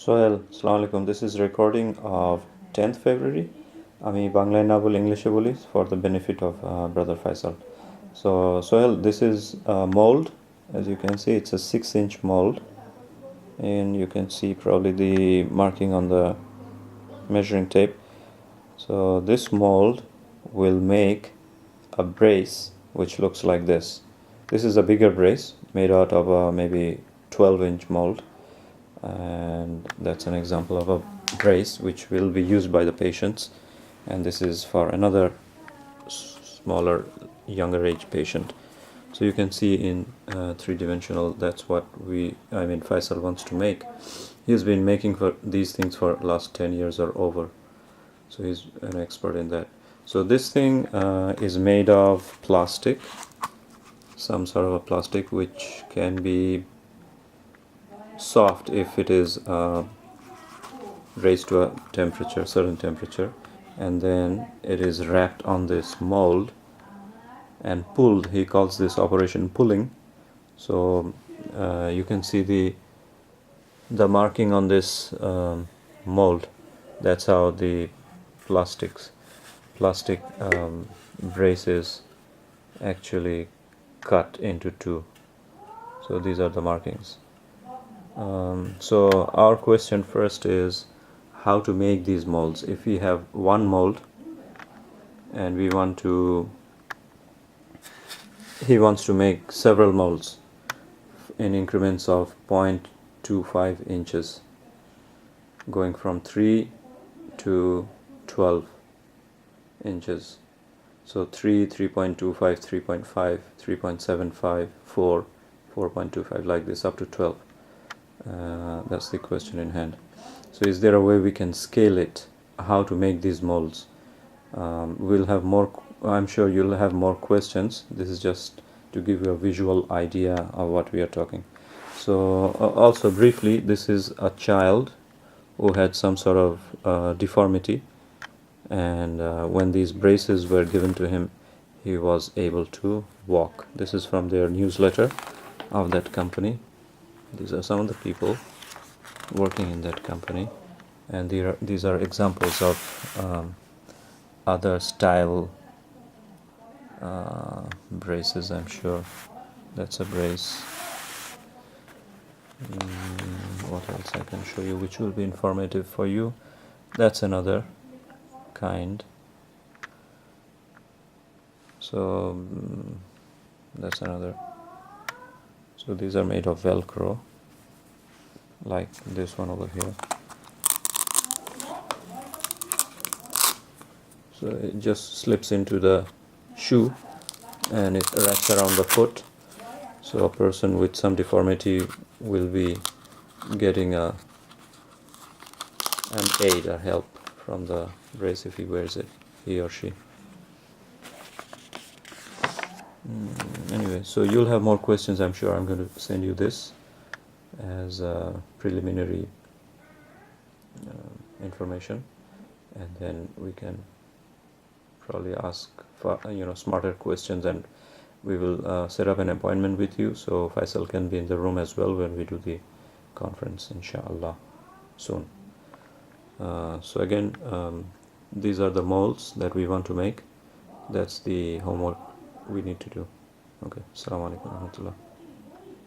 সোহেল, আসসালামু আলাইকুম. This is recording of 10th February. আমি বাংলায় না বলে ইংলিশে বলি for the benefit of brother Faisal. So Sohel, this is a mold. As you can see, it's a 6-inch mold, and you can see probably the marking on the measuring tape. So this mold will make a brace which looks like this. This is a bigger brace made out of a maybe 12-inch mold, and that's an example of a brace which will be used by the patients, and this is for another smaller younger age patient. So you can see in three-dimensional, that's what Faisal wants to make. He's been making for these things for last 10 years or over, so he's an expert in that. So this thing is made of plastic, some sort of a plastic which can be soft if it is raised to a temperature, certain temperature, and then it is wrapped on this mold and pulled. He calls this operation pulling. So you can see the marking on this mold. That's how the plastic brace is actually cut into two. So these are the markings. So our question first is how to make these molds. If we have one mold and he wants to make several molds in increments of 0.25 inches, going from 3 to 12 inches. So 3, 3.25, 3.5, 3.75, 4, 4.25, like this up to 12. That's the question in hand. So is there a way we can scale it? How to make these molds? We'll have more, I'm sure you'll have more questions. This is just to give you a visual idea of what we are talking. So also briefly, this is a child who had some sort of deformity, and when these braces were given to him, he was able to walk. This is from their newsletter of that company. These are some of the people working in that company, and these are examples of other style braces. I'm sure that's a brace. What else I can show you which will be informative for you? That's another kind. So that's another. So these are made of Velcro, like this one over here. So it just slips into the shoe and it wraps around the foot. So a person with some deformity will be getting an aid or help from the brace if he wears it, he or she. Anyway, so you'll have more questions, I'm sure. I'm going to send you this as preliminary information, and then we can probably ask for smarter questions, and we will set up an appointment with you so Faisal can be in the room as well when we do the conference, inshallah, soon. So again, these are the molds that we want to make. That's the homework we need to do. Okay, assalamu alaikum warahmatullah.